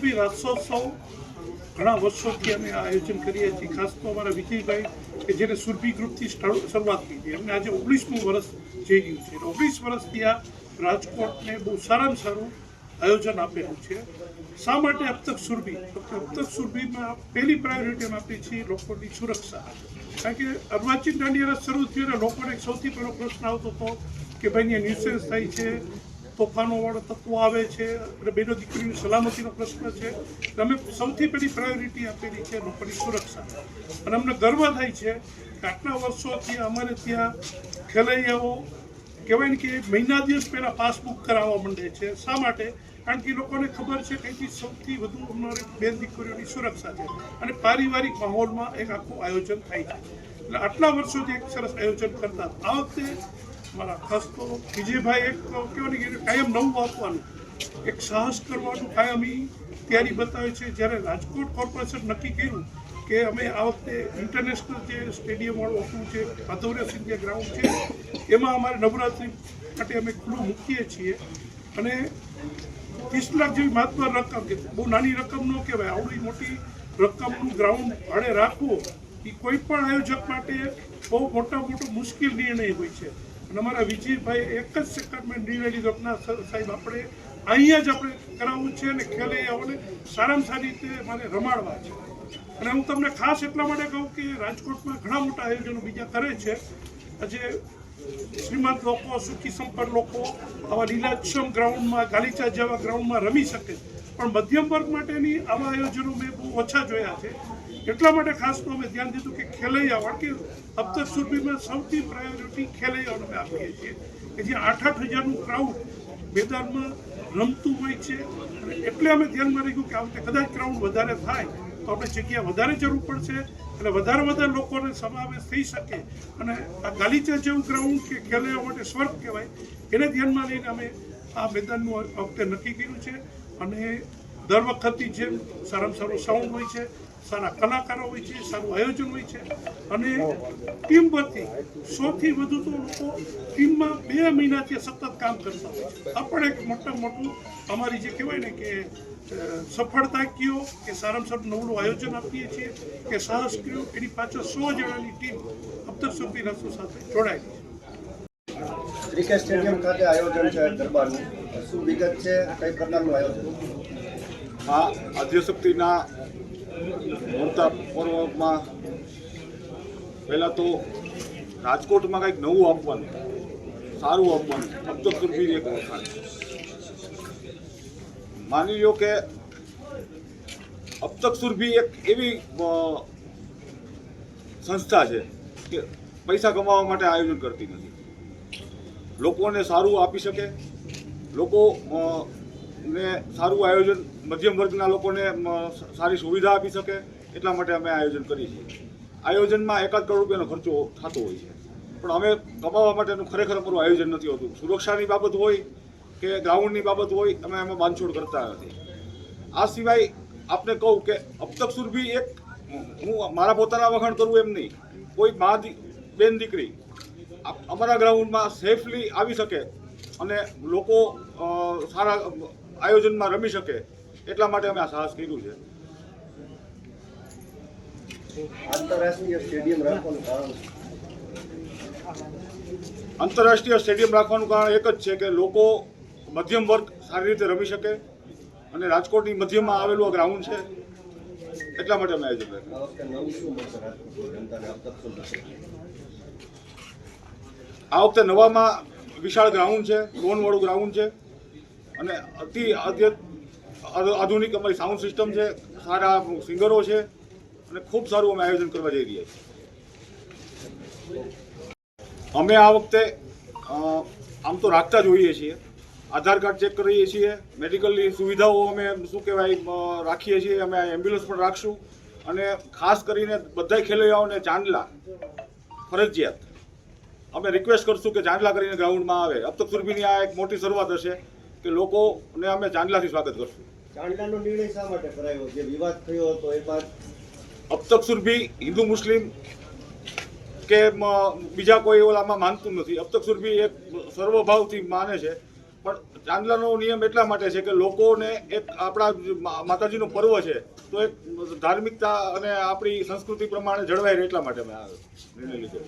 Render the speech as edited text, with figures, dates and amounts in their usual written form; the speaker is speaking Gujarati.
સુરભી રાસોત્સવ ઘણા વર્ષોથી અમે આયોજન કરીએ છીએ, ખાસ તો અમારા વિજયભાઈ કે જેને સુરભી ગ્રુપથી શરૂઆત કરી હતી, એમને આજે 19મું વર્ષ જઈ ગયું છે. 19 વર્ષથી આ રાજકોટને બહુ સારામાં સારું આયોજન આપેલું છે. શા માટે અબ તક સુરભી? અબ તક સુરભીમાં પહેલી પ્રાયોરિટી અમે આપીએ છીએ લોકોની સુરક્ષા. કારણ કે અર્વાચીન દાંડિયા શરૂ થયું અને લોકોને સૌથી પહેલો પ્રશ્ન આવતો હતો કે ભાઈ અહીંયા ન્યુસેન્સ થાય છે, તોફાનોવાળા તત્વો આવે છે, અને બેનો દીકરીની સલામતીનો પ્રશ્ન છે. અમે સૌથી પહેલી પ્રાયોરિટી આપેલી છે લોકોની સુરક્ષા. અને અમને ગર્વ થાય છે કે આટલા વર્ષોથી અમારે ત્યાં ખેલૈયાઓ કહેવાય ને કે મહિના દિવસ પહેલાં પાસબુક કરાવવા માંડે છે. શા માટે? કારણ કે લોકોને ખબર છે કે અહીંથી સૌથી વધુ અમારી બેન દીકરીઓની સુરક્ષા છે અને પારિવારિક માહોલમાં એક આખું આયોજન થાય છે. એટલે આટલા વર્ષોથી એક સરસ આયોજન કરતા. આ વખતે મારા ખાસ તો વિજયભાઈ એક કહેવાય કે કાયમ નવું આપવાનું, એક સાહસ કરવાનું કાયમી તૈયારી બતાવે છે. જ્યારે રાજકોટ કોર્પોરેશન નક્કી કર્યું કે અમે આ વખતે ઇન્ટરનેશનલ જે સ્ટેડિયમવાળું હતું જે માધવરાવ સિંધિયા ગ્રાઉન્ડ છે એમાં અમારે નવરાત્રિ માટે અમે ખુલ્લું મૂકીએ છીએ. અને 30 લાખ જેવી માત્ર રકમ, કે બહુ નાની રકમ ન કહેવાય, આવડી મોટી રકમનું ગ્રાઉન્ડ ભાડે રાખવું એ કોઈ પણ આયોજક માટે બહુ મોટો મુશ્કેલ નિર્ણય હોય છે. અને અમારા વિજયભાઈ એક જ સેકન્ડમાં નિર્ણય લીધો કે ના સાહેબ આપણે અહીંયા જ આપણે કરાવવું છે અને ખેલૈયાઓને સારામાં સારી રીતે મારે રમાડવા છે. અને હું તમને ખાસ એટલા માટે કહું કે રાજકોટમાં ઘણા મોટા આયોજનો બીજા કરે છે. આજે શ્રીમંત લોકો, સુખી સંપન્ન લોકો આવા લીલાછમ ગ્રાઉન્ડમાં, ગાલીચા જેવા ગ્રાઉન્ડમાં રમી શકે, પણ મધ્યમ વર્ગ માટેની આવા આયોજનો મેં બહુ ઓછા જોયા છે. એટલા માટે ખાસ તો અમે ધ્યાન દીધું કે ખેલૈયાઓ, કે અબ તક સુરભીમાં સૌથી પ્રાયોરિટી ખેલૈયાઓને અમે આપીએ છીએ કે જે 8-8 હજારનું ક્રાઉડ મેદાનમાં રમતું હોય છે. અને એટલે અમે ધ્યાનમાં રાખ્યું કે આ વખતે કદાચ ક્રાઉડ વધારે થાય તો આપણે જગ્યા વધારે જરૂર પડશે અને વધારે લોકોને સમાવેશ થઈ શકે. અને આ ગાલીચા જેવું ગ્રાઉન્ડ કે ખેલૈયાઓ માટે સ્વર્ગ કહેવાય, એને ધ્યાનમાં લઈને અમે આ મેદાનનું આ વખતે નક્કી કર્યું છે. અને દર વખતની જેમ સારામાં સારું સાઉન્ડ હોય છે, સારા કલાકારો હોય છે, સારું આયોજન હોય છે. અને ટીમ પરથી સૌથી વધુ તો લોકો ટીમમાં 2 મહિનાથી સતત કામ કરતા હોય છે. આ પણ એક મોટું અમારી જે કહેવાય ને કે સફળતા કયો કે સારામાં સારું નવલું આયોજન આપીએ છીએ કે સાહસ કયો, એની પાછળ 100 જણાની ટીમ અબ તક સુરભી રાસો સાથે જોડાયેલી છે. ક્રિકેટ સ્ટેડિયમ ખાતે આયોજન છે દરબારનું, શું વિગત છે, કઈ પ્રકારનું આયોજન? આ આદ્યશક્તિના મૂર્તા પર્વમાં પહેલાં તો રાજકોટમાં કંઈક નવું આપવાનું, સારું આપવાનું, અબ તક સુરભી એક વખાણ. માની લો કે અબ તક સુરભી એક એવી સંસ્થા છે કે પૈસા કમાવા માટે આયોજન કરતી નથી. લોકોને સારું આપી શકે, લોકોને સારું આયોજન, મધ્યમ વર્ગના લોકોને સારી સુવિધા આપી શકે, એટલા માટે અમે આયોજન કરીએ છીએ. આયોજનમાં 1-1 કરોડ રૂપિયાનો ખર્ચો થતો હોય છે, પણ અમે કમાવા માટેનું ખરેખર અમારું આયોજન નથી હોતું. સુરક્ષાની બાબત હોય કે ગ્રાઉન્ડની બાબત હોય, અમે એમાં બાંધછોડ કરતા નથી. આ સિવાય આપને કહું કે અબ તક સુરભી એક, હું મારા પોતાના વખાણ કરું એમ નહીં, કોઈ બેન દીકરી અમારા ગ્રાઉન્ડમાં સેફલી આવી શકે અને લોકો સારા આયોજનમાં રમી શકે, એટલા માટે અમે આ સાહસ કર્યું છે. આંતરરાષ્ટ્રીય સ્ટેડિયમ રાખવાનું કારણ? આંતરરાષ્ટ્રીય સ્ટેડિયમ રાખવાનું કારણ એક જ છે કે લોકો, મધ્યમ વર્ગ સારી રીતે રમી શકે અને રાજકોટની મધ્યમાં આવેલું આ ગ્રાઉન્ડ છે, એટલા માટે અમે આયોજન કર્યું. આ વખતે નવામાં વિશાળ ગ્રાઉન્ડ છે, લોનવાળું ગ્રાઉન્ડ છે અને અતિ આધુનિક અમારી સાઉન્ડ સિસ્ટમ છે, સારા સિંગરો છે અને ખૂબ સારું અમે આયોજન કરવા જઈ રહ્યા છીએ. અમે આ વખતે આમ તો રાખતા જ હોઈએ છીએ, આધાર કાર્ડ ચેક કરીએ છીએ, મેડિકલની સુવિધાઓ અમે શું કહેવાય રાખીએ છીએ, અમે એમ્બ્યુલન્સ પણ રાખશું. અને ખાસ કરીને બધા ખેલૈયાઓને ચાંદલા ફરજિયાત અમે રિક્વેસ્ટ કરશું કે ચાંદલા કરીને ગ્રાઉન્ડમાં આવે. અબ તક સુરભીની આ એક મોટી શરૂઆત હશે કે લોકોને અમે ચાંદલાથી સ્વાગત કરશું. ચાંદલાનો નિર્ણય શા માટે કરાયો? જે વિવાદ થયો હતો એ બાદ અબ તક સુરભી હિન્દુ મુસ્લિમ કે બીજા કોઈ ઓલામાં માનતું નથી. અબ તક સુરભી એક સર્વભાવથી માને છે પણ ચાંદલાનો નિયમ એટલા માટે છે કે લોકોને એક આપણા માતાજીનું પર્વ છે તો એક ધાર્મિકતા અને આપણી સંસ્કૃતિ પ્રમાણે જળવાઈ રહે એટલા માટે મેં આ નિર્ણય લીધો.